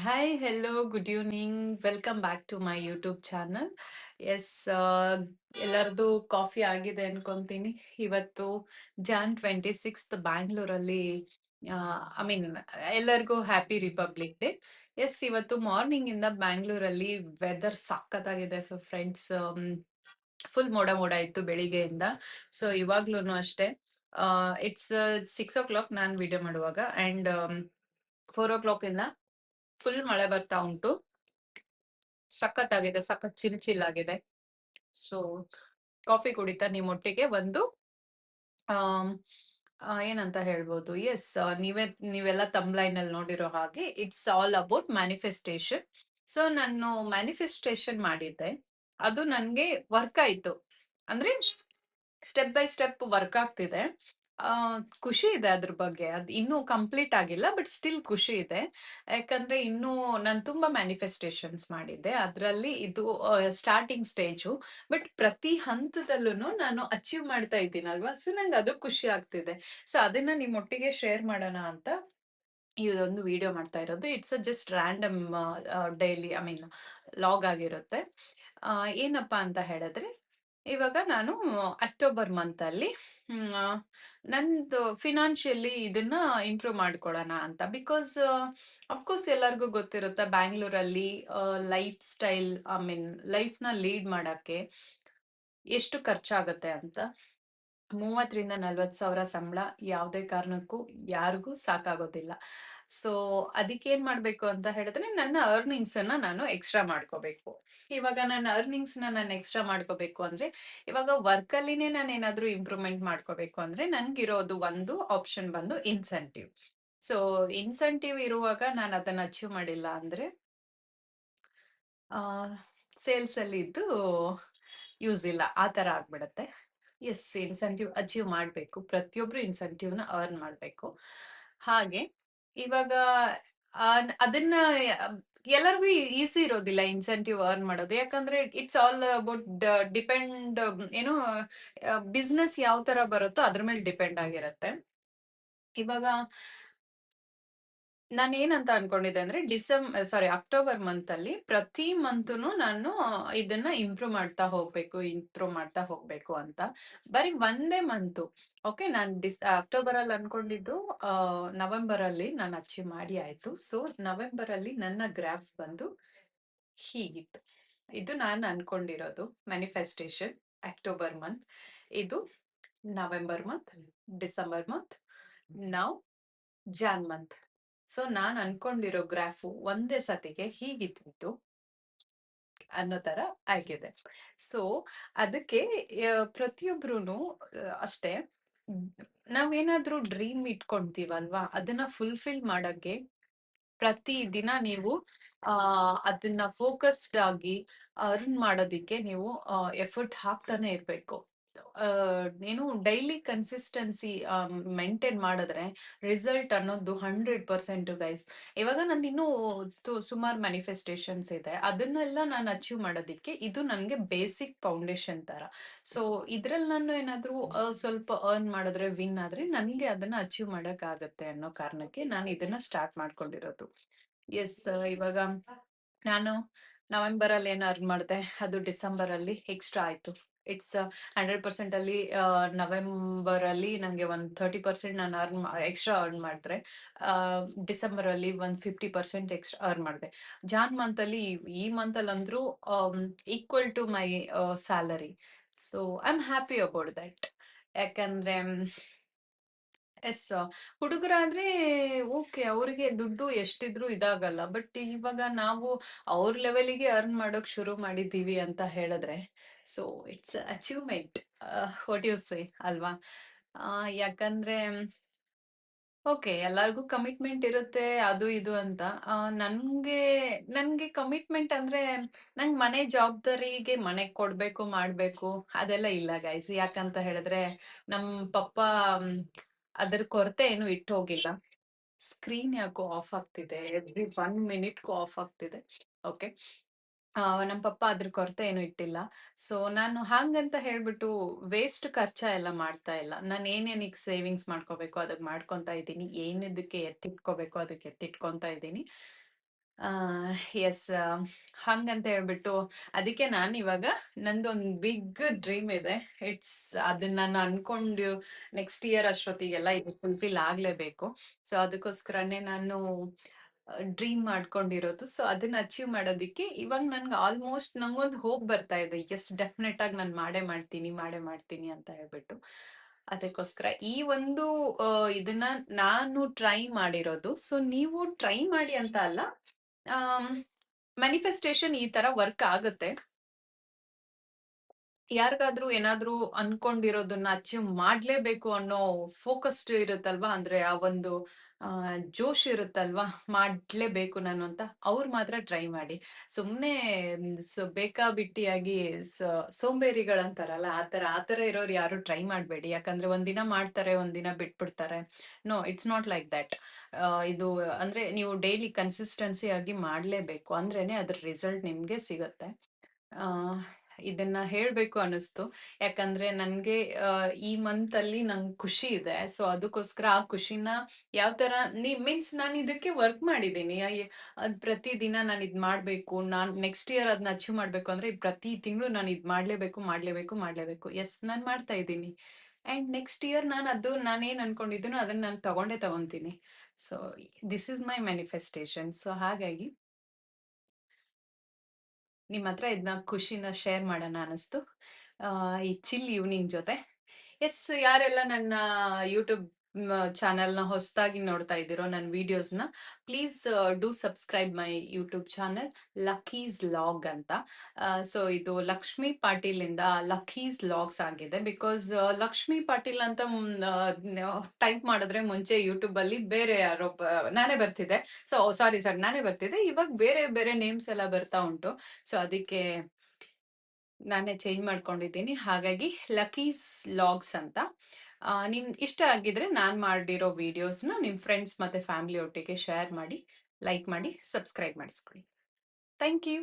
Hi, hello, good evening. Welcome back to my YouTube channel. Yes ಎಲ್ಲರದು coffee ಆಗಿದೆ ಅನ್ಕೊಂತೀನಿ. ಇವತ್ತು Jan 26 ಬ್ಯಾಂಗ್ಳೂರಲ್ಲಿ ಐ ಮೀನ್ ಎಲ್ಲರಿಗೂ ಹ್ಯಾಪಿ ರಿಪಬ್ಲಿಕ್ ಡೇ. ಎಸ್ ಇವತ್ತು ಮಾರ್ನಿಂಗ್ ಇಂದ ಬ್ಯಾಂಗ್ಳೂರಲ್ಲಿ ವೆದರ್ ಸಖತ್ತಾಗಿದೆ ಫ್ರೆಂಡ್ಸ್. ಫುಲ್ ಮೋಡ ಮೋಡ ಇತ್ತು ಬೆಳಿಗ್ಗೆಯಿಂದ. ಸೊ ಇವಾಗ್ಲೂ ಅಷ್ಟೇ. ಇಟ್ಸ್ 6 o'clock ನಾನು ವಿಡಿಯೋ ಮಾಡುವಾಗ ಅಂಡ್ 4 o'clock ಇಂದ ಫುಲ್ ಮಳೆ ಬರ್ತಾ ಉಂಟು. ಸಖತ್ತಾಗಿದೆ, ಸಖತ್ ಚಿಲ್ ಚಿಲ್ ಆಗಿದೆ. ಸೊ ಕಾಫಿ ಕುಡಿತಾ ನಿಮ್ಮೊಟ್ಟಿಗೆ ಒಂದು ಆಮ್, ಏನಂತ ಹೇಳ್ಬೋದು, ಎಸ್ ನೀವೆಲ್ಲ ತಮ್ಲೈನ್ ಅಲ್ಲಿ ನೋಡಿರೋ ಹಾಗೆ it's all about manifestation. So ನಾನು ಮ್ಯಾನಿಫೆಸ್ಟೇಷನ್ ಮಾಡಿದ್ದೆ, ಅದು ನನ್ಗೆ ವರ್ಕ್ ಆಯ್ತು. ಅಂದ್ರೆ ಸ್ಟೆಪ್ ಬೈ ಸ್ಟೆಪ್ ವರ್ಕ್ ಆಗ್ತಿದೆ. ಆ ಖುಷಿ ಇದೆ ಅದ್ರ ಬಗ್ಗೆ. ಅದು ಇನ್ನೂ ಕಂಪ್ಲೀಟ್ ಆಗಿಲ್ಲ, ಬಟ್ ಸ್ಟಿಲ್ ಖುಷಿ ಇದೆ. ಯಾಕಂದ್ರೆ ಇನ್ನೂ ನಾನು ತುಂಬಾ ಮ್ಯಾನಿಫೆಸ್ಟೇಷನ್ಸ್ ಮಾಡಿದ್ದೆ, ಅದರಲ್ಲಿ ಇದು ಸ್ಟಾರ್ಟಿಂಗ್ ಸ್ಟೇಜು. ಬಟ್ ಪ್ರತಿ ಹಂತದಲ್ಲೂ ನಾನು ಅಚೀವ್ ಮಾಡ್ತಾ ಇದ್ದೀನಲ್ವಾ, ಸೊ ನಂಗೆ ಅದು ಖುಷಿ ಆಗ್ತಿದೆ. ಸೊ ಅದನ್ನ ನಿಮ್ಮೊಟ್ಟಿಗೆ ಶೇರ್ ಮಾಡೋಣ ಅಂತ ಇದೊಂದು ವಿಡಿಯೋ ಮಾಡ್ತಾ ಇರೋದು. It's just random daily I mean log ಆಗಿರುತ್ತೆ. ಏನಪ್ಪಾ ಅಂತ ಹೇಳಿದ್ರೆ, ಇವಾಗ ನಾನು ಅಕ್ಟೋಬರ್ ಮಂತ್ ಅಲ್ಲಿ ನಂದು ಫಿನಾನ್ಷಿಯಲಿ ಇದನ್ನ ಇಂಪ್ರೂವ್ ಮಾಡ್ಕೊಳ್ಳೋಣ ಅಂತ. ಬಿಕಾಸ್ ಅಫ್ಕೋರ್ಸ್ ಎಲ್ಲರಿಗೂ ಗೊತ್ತಿರುತ್ತೆ, ಬ್ಯಾಂಗ್ಳೂರಲ್ಲಿ ಲೈಫ್ ಸ್ಟೈಲ್ ಐ ಮೀನ್ ಲೈಫ್ನ ಲೀಡ್ ಮಾಡಕ್ಕೆ ಎಷ್ಟು ಖರ್ಚಾಗತ್ತೆ ಅಂತ. 30,000 ರಿಂದ 40,000 ಸಂಬಳ ಯಾವುದೇ ಕಾರಣಕ್ಕೂ ಯಾರಿಗೂ ಸಾಕಾಗೋದಿಲ್ಲ. ಸೊ ಅದಕ್ಕೇನ್ ಮಾಡ್ಬೇಕು ಅಂತ ಹೇಳಿದ್ರೆ, ನನ್ನ ಅರ್ನಿಂಗ್ಸ್ ಅನ್ನ ನಾನು ಎಕ್ಸ್ಟ್ರಾ ಮಾಡ್ಕೋಬೇಕು. ಇವಾಗ ನನ್ನ ಅರ್ನಿಂಗ್ಸ್ ನಾನು ಎಕ್ಸ್ಟ್ರಾ ಮಾಡ್ಕೋಬೇಕು ಅಂದ್ರೆ, ಇವಾಗ ವರ್ಕ್ ಅಲ್ಲಿನೇ ನಾನು ಏನಾದ್ರೂ ಇಂಪ್ರೂವ್ಮೆಂಟ್ ಮಾಡ್ಕೋಬೇಕು ಅಂದ್ರೆ, ನನ್ಗಿರೋದು ಒಂದು ಆಪ್ಷನ್ ಬಂದು ಇನ್ಸೆಂಟಿವ್. ಸೊ ಇನ್ಸೆಂಟಿವ್ ಇರುವಾಗ ನಾನು ಅದನ್ನ ಅಚೀವ್ ಮಾಡಿಲ್ಲ ಅಂದ್ರೆ ಸೇಲ್ಸ್ ಅಲ್ಲಿ ಇದ್ದು ಯೂಸ್ ಇಲ್ಲ, ಆ ತರ ಆಗ್ಬಿಡತ್ತೆ. ಎಸ್, ಇನ್ಸೆಂಟಿವ್ ಅಚೀವ್ ಮಾಡಬೇಕು. ಪ್ರತಿಯೊಬ್ರು ಇನ್ಸೆಂಟಿವ್ನ ಅರ್ನ್ ಮಾಡಬೇಕು. ಹಾಗೆ ಇವಾಗ ಅದನ್ನ ಎಲ್ಲರಿಗೂ ಈಸಿ ಇರೋದಿಲ್ಲ ಇನ್ಸೆಂಟಿವ್ ಅರ್ನ್ ಮಾಡೋದು. ಯಾಕಂದ್ರೆ ಇಟ್ಸ್ ಆಲ್ ಅಬೌಟ್ ಡಿಪೆಂಡ್, ಏನೋ ಬಿಸ್ನೆಸ್ ಯಾವ ತರ ಬರುತ್ತೋ ಅದ್ರ ಮೇಲೆ ಡಿಪೆಂಡ್ ಆಗಿರತ್ತೆ. ಇವಾಗ ನಾನು ಏನಂತ ಅನ್ಕೊಂಡಿದ್ದೆ ಅಂದ್ರೆ, ಅಕ್ಟೋಬರ್ ಮಂತ್ ಅಲ್ಲಿ ಪ್ರತಿ ಮಂತ್ನು ನಾನು ಇದನ್ನ ಇಂಪ್ರೂವ್ ಮಾಡ್ತಾ ಹೋಗ್ಬೇಕು ಅಂತ. ಬರೀ ಒಂದೇ ಮಂತು, ಓಕೆ, ನಾನು ಅಕ್ಟೋಬರ್ ಅಲ್ಲಿ ಅನ್ಕೊಂಡಿದ್ದು ನವೆಂಬರ್ ಅಲ್ಲಿ ನಾನು ಅಚೀವ್ ಮಾಡಿ ಆಯ್ತು. ಸೊ ನವೆಂಬರ್ ಅಲ್ಲಿ ನನ್ನ ಗ್ರಾಫ್ ಬಂದು ಹೀಗಿತ್ತು. ಇದು ನಾನು ಅನ್ಕೊಂಡಿರೋದು ಮ್ಯಾನಿಫೆಸ್ಟೇಷನ್. ಅಕ್ಟೋಬರ್ ಮಂತ್, ಇದು ನವೆಂಬರ್ ಮಂತ್, ಡಿಸೆಂಬರ್ ಮಂತ್, ನಾವು ಜಾನ್ ಮಂತ್. ಸೊ ನಾನ್ ಅನ್ಕೊಂಡಿರೋ ಗ್ರಾಫು ಒಂದೇ ಸತಿಗೆ ಹೀಗಿತ್ತು ಅನ್ನೋ ತರ ಆಗಿದೆ. ಸೊ ಅದಕ್ಕೆ ಪ್ರತಿಯೊಬ್ರು ಅಷ್ಟೇ, ನಾವೇನಾದ್ರೂ ಡ್ರೀಮ್ ಇಟ್ಕೊಂತೀವಲ್ವಾ, ಅದನ್ನ ಫುಲ್ಫಿಲ್ ಮಾಡಕ್ಕೆ ಪ್ರತಿ ದಿನ ನೀವು ಅದನ್ನ ಫೋಕಸ್ಡ್ ಆಗಿ ಅರ್ನ್ ಮಾಡೋದಿಕ್ಕೆ ನೀವು ಎಫರ್ಟ್ ಹಾಕ್ತಾನೆ ಇರ್ಬೇಕು. ಏನು ಡೈಲಿ ಕನ್ಸಿಸ್ಟೆನ್ಸಿ ಮೇಂಟೈನ್ ಮಾಡಿದ್ರೆ ರಿಸಲ್ಟ್ ಅನ್ನೋದು 100% ಗೈಸ್. ಇವಾಗ ನಂದು ಇನ್ನೂ ಸುಮಾರು ಮ್ಯಾನಿಫೆಸ್ಟೇಷನ್ಸ್ ಇದೆ, ಅದನ್ನೆಲ್ಲ ನಾನು ಅಚೀವ್ ಮಾಡೋದಿಕ್ಕೆ ಇದು ನನಗೆ ಬೇಸಿಕ್ ಫೌಂಡೇಶನ್ ತರ. ಸೊ ಇದ್ರಲ್ಲಿ ನಾನು ಏನಾದ್ರೂ ಸ್ವಲ್ಪ ಅರ್ನ್ ಮಾಡಿದ್ರೆ, ವಿನ್ ಆದ್ರೆ ನನಗೆ ಅದನ್ನ ಅಚೀವ್ ಮಾಡಕ್ ಆಗತ್ತೆ ಅನ್ನೋ ಕಾರಣಕ್ಕೆ ನಾನು ಇದನ್ನ ಸ್ಟಾರ್ಟ್ ಮಾಡ್ಕೊಂಡಿರೋದು. ಎಸ್, ಇವಾಗ ನಾನು ನವೆಂಬರ್ ಅಲ್ಲಿ ಏನು ಅರ್ನ್ ಮಾಡಿದೆ, ಅದು ಡಿಸೆಂಬರ್ ಅಲ್ಲಿ ಎಕ್ಸ್ಟ್ರಾ ಆಯ್ತು. ಇಟ್ಸ್ 100% ಅಲ್ಲಿ ನವೆಂಬರ್ ಅಲ್ಲಿ ನಂಗೆ ಒಂದು 30% ನಾನು ಎಕ್ಸ್ಟ್ರಾ ಅರ್ನ್ ಮಾಡಿದ್ರೆ, ಡಿಸೆಂಬರ್ ಅಲ್ಲಿ ಒಂದು 50% ಎಕ್ಸ್ಟ್ರಾ ಅರ್ನ್ ಮಾಡಿದೆ. ಜಾನ್ ಮಂತ್ ಅಲ್ಲಿ, ಈ ಮಂತ್ ಅಲ್ಲಿ ಅಂದ್ರೂ equal to my salary. So I am happy about that. ಯಾಕಂದ್ರೆ ಎಸ್, ಹುಡುಗರಾದ್ರೆ ಓಕೆ, ಅವ್ರಿಗೆ ದುಡ್ಡು ಎಷ್ಟಿದ್ರು ಇದಾಗಲ್ಲ. ಬಟ್ ಇವಾಗ ನಾವು ಅವ್ರ ಲೆವೆಲಿಗೆ ಅರ್ನ್ ಮಾಡೋಕ್ ಶುರು ಮಾಡಿದೀವಿ ಅಂತ ಹೇಳಿದ್ರೆ, so it's achievement. What you say ಅಲ್ವಾ? ಯಾಕಂದ್ರೆ ಓಕೆ, ಎಲ್ಲರಿಗೂ ಕಮಿಟ್ಮೆಂಟ್ ಇರುತ್ತೆ ಅದು ಇದು ಅಂತ. ನನ್ಗೆ ನನ್ಗೆ ಕಮಿಟ್ಮೆಂಟ್ ಅಂದ್ರೆ, ನಂಗೆ ಮನೆ ಜವಾಬ್ದಾರಿಗೆ ಮನೆ ಕೊಡ್ಬೇಕು ಮಾಡ್ಬೇಕು ಅದೆಲ್ಲ ಇಲ್ಲ ಗೈಸ್. ಯಾಕಂತ ಹೇಳಿದ್ರೆ ನಮ್ ಪಪ್ಪ ಅದ್ರ ಕೊರತೆ ಏನು ಇಟ್ಟು ಹೋಗಿಲ್ಲ. ಸ್ಕ್ರೀನ್ ಯಾಕೋ ಆಫ್ ಆಗ್ತಿದೆ, ಎವ್ರಿ 1 ಮಿನಿಟ್ಗೂ ಆಫ್ ಆಗ್ತಿದೆ. ಓಕೆ, ನಮ್ಮ ಪಪ್ಪ ಅದ್ರ ಕೊರತೆ ಏನು ಇಟ್ಟಿಲ್ಲ. ಸೊ ನಾನು ಹಾಗಂತ ಹೇಳ್ಬಿಟ್ಟು ವೇಸ್ಟ್ ಖರ್ಚ ಎಲ್ಲ ಮಾಡ್ತಾ ಇಲ್ಲ. ನಾನು ಏನೇನಿಗೆ ಸೇವಿಂಗ್ಸ್ ಮಾಡ್ಕೋಬೇಕು ಅದಕ್ಕೆ ಮಾಡ್ಕೊಂತ ಇದ್ದೀನಿ, ಏನಿದಕ್ಕೆ ಎತ್ತಿಟ್ಕೋಬೇಕು ಅದಕ್ಕೆ ಎತ್ತಿಟ್ಕೊಂತ ಇದ್ದೀನಿ. ಎಸ್ ಹಂಗಂತ ಹೇಳ್ಬಿಟ್ಟು ಅದಕ್ಕೆ ನಾನು ಇವಾಗ ನಂದೊಂದು ಬಿಗ್ ಡ್ರೀಮ್ ಇದೆ. ಇಟ್ಸ್ ಅದನ್ನ ನಾನು ಅನ್ಕೊಂಡು ನೆಕ್ಸ್ಟ್ ಇಯರ್ ಅಷ್ಟೊತ್ತಿಗೆಲ್ಲ ಇದು ಫುಲ್ಫಿಲ್ ಆಗ್ಲೇಬೇಕು. ಸೊ ಅದಕ್ಕೋಸ್ಕರನೇ ನಾನು ಡ್ರೀಮ್ ಮಾಡ್ಕೊಂಡಿರೋದು. ಸೊ ಅದನ್ನ ಅಚೀವ್ ಮಾಡೋದಕ್ಕೆ ಇವಾಗ ನನ್ಗೆ ಆಲ್ಮೋಸ್ಟ್ ನಂಗೊಂದು ಹೋಪ್ ಬರ್ತಾ ಇದೆ. ಎಸ್ ಡೆಫಿನೆಟ್ ಆಗಿ ನಾನು ಮಾಡೇ ಮಾಡ್ತೀನಿ ಅಂತ ಹೇಳ್ಬಿಟ್ಟು. ಅದಕ್ಕೋಸ್ಕರ ಈ ಒಂದು ಇದನ್ನ ನಾನು ಟ್ರೈ ಮಾಡಿರೋದು. ಸೊ ನೀವು ಟ್ರೈ ಮಾಡಿ ಅಂತ ಅಲ್ಲ, ಮ್ಯಾನಿಫೆಸ್ಟೇಷನ್ ಈ ತರ ವರ್ಕ್ ಆಗುತ್ತೆ. ಯಾರಿಗಾದ್ರೂ ಏನಾದ್ರೂ ಅನ್ಕೊಂಡಿರೋದನ್ನ ಅಚೀವ್ ಮಾಡ್ಲೇಬೇಕು ಅನ್ನೋ ಫೋಕಸ್ಡ್ ಇರುತ್ತಲ್ವಾ, ಅಂದ್ರೆ ಆ ಒಂದು ಜೋಶ್ ಇರುತ್ತಲ್ವಾ, ಮಾಡ್ಲೇಬೇಕು ನಾನು ಅಂತ, ಅವ್ರು ಮಾತ್ರ ಟ್ರೈ ಮಾಡಿ. ಸುಮ್ನೆ ಬೇಕಾಬಿಟ್ಟಿಯಾಗಿ ಸೋಂಬೇರಿಗಳಂತಾರಲ್ಲ, ಆತರ ಇರೋರು ಯಾರು ಟ್ರೈ ಮಾಡ್ಬೇಡಿ. ಯಾಕಂದ್ರೆ ಒಂದಿನ ಮಾಡ್ತಾರೆ, ಒಂದಿನ ಬಿಟ್ಬಿಡ್ತಾರೆ. No, it's not like that. ಇದು ಅಂದ್ರೆ ನೀವು ಡೈಲಿ ಕನ್ಸಿಸ್ಟೆನ್ಸಿ ಆಗಿ ಮಾಡ್ಲೇಬೇಕು, ಅಂದ್ರೇನೆ ಅದ್ರ ರಿಸಲ್ಟ್ ನಿಮ್ಗೆ ಸಿಗತ್ತೆ. ಇದನ್ನ ಹೇಳ್ಬೇಕು ಅನಿಸ್ತು. ಯಾಕಂದ್ರೆ ನನ್ಗೆ ಈ ಮಂತ್ ಅಲ್ಲಿ ನಂಗೆ ಖುಷಿ ಇದೆ. ಸೊ ಅದಕ್ಕೋಸ್ಕರ ಆ ಖುಷಿನ ಯಾವ ತರ ಮೀನ್ಸ್ ನಾನು ಇದಕ್ಕೆ ವರ್ಕ್ ಮಾಡಿದ್ದೀನಿ. ಅದ್ ಪ್ರತಿ ದಿನ ನಾನು ಇದ್ ಮಾಡ್ಬೇಕು, ನಾನ್ ನೆಕ್ಸ್ಟ್ ಇಯರ್ ಅದನ್ನ ಅಚೀವ್ ಮಾಡ್ಬೇಕು ಅಂದ್ರೆ ಪ್ರತಿ ತಿಂಗಳು ನಾನು ಇದ್ ಮಾಡ್ಲೇಬೇಕು. ಎಸ್, ನಾನು ಮಾಡ್ತಾ ಇದ್ದೀನಿ. ಅಂಡ್ ನೆಕ್ಸ್ಟ್ ಇಯರ್ ನಾನೇನ್ ಅನ್ಕೊಂಡಿದ್ದೀನೋ ಅದನ್ನ ನಾನು ತಗೊಂತೀನಿ. So this is my manifestation. So ಹಾಗಾಗಿ ನಿಮ್ಮ ಹತ್ರ ಇದನ್ನ ಖುಷಿನ ಶೇರ್ ಮಾಡೋಣ ಅನಿಸ್ತು ಈ ಚಿಲ್ ಈವ್ನಿಂಗ್ ಜೊತೆ. ಎಸ್, ಯಾರೆಲ್ಲ ನನ್ನ ಯೂಟ್ಯೂಬ್ ಚಾನೆಲ್ನ ಹೊಸದಾಗಿ ನೋಡ್ತಾ ಇದ್ದೀರೋ ನನ್ನ ವಿಡಿಯೋಸ್ನ, please do subscribe my YouTube channel Lucky's log ಅಂತ. ಸೊ ಇದು ಲಕ್ಷ್ಮಿ ಪಾಟೀಲ್ ಇಂದ ಲಕ್ಕೀಸ್ ಲಾಗ್ಸ್ ಆಗಿದೆ. ಬಿಕಾಸ್ ಲಕ್ಷ್ಮಿ ಪಾಟೀಲ್ ಅಂತ ಟೈಪ್ ಮಾಡಿದ್ರೆ ಮುಂಚೆ ಯೂಟ್ಯೂಬ್ ಅಲ್ಲಿ ಬೇರೆ ಯಾರೋ ನಾನೇ ಬರ್ತಿದೆ. ಸೊ ಸಾರಿ, ನಾನೇ ಬರ್ತಿದ್ದೆ. ಇವಾಗ ಬೇರೆ ಬೇರೆ ನೇಮ್ಸ್ ಎಲ್ಲ ಬರ್ತಾ ಉಂಟು. ಸೊ ಅದಕ್ಕೆ ನಾನೇ ಚೇಂಜ್ ಮಾಡ್ಕೊಂಡಿದ್ದೀನಿ. ಹಾಗಾಗಿ ಲಕ್ಕೀಸ್ ಲಾಗ್ಸ್ ಅಂತ. ನಿಮ್ ಇಷ್ಟ ಆಗಿದ್ರೆ ನಾನ್ ಮಾಡಿರೋ ವಿಡಿಯೋಸ್ನ ನಿಮ್ ಫ್ರೆಂಡ್ಸ್ ಮತ್ತೆ ಫ್ಯಾಮಿಲಿ ಒಟ್ಟಿಗೆ ಶೇರ್ ಮಾಡಿ, ಲೈಕ್ ಮಾಡಿ, ಸಬ್ಸ್ಕ್ರೈಬ್ ಮಾಡಿಸ್ಕೊಳ್ಳಿ. Thank you.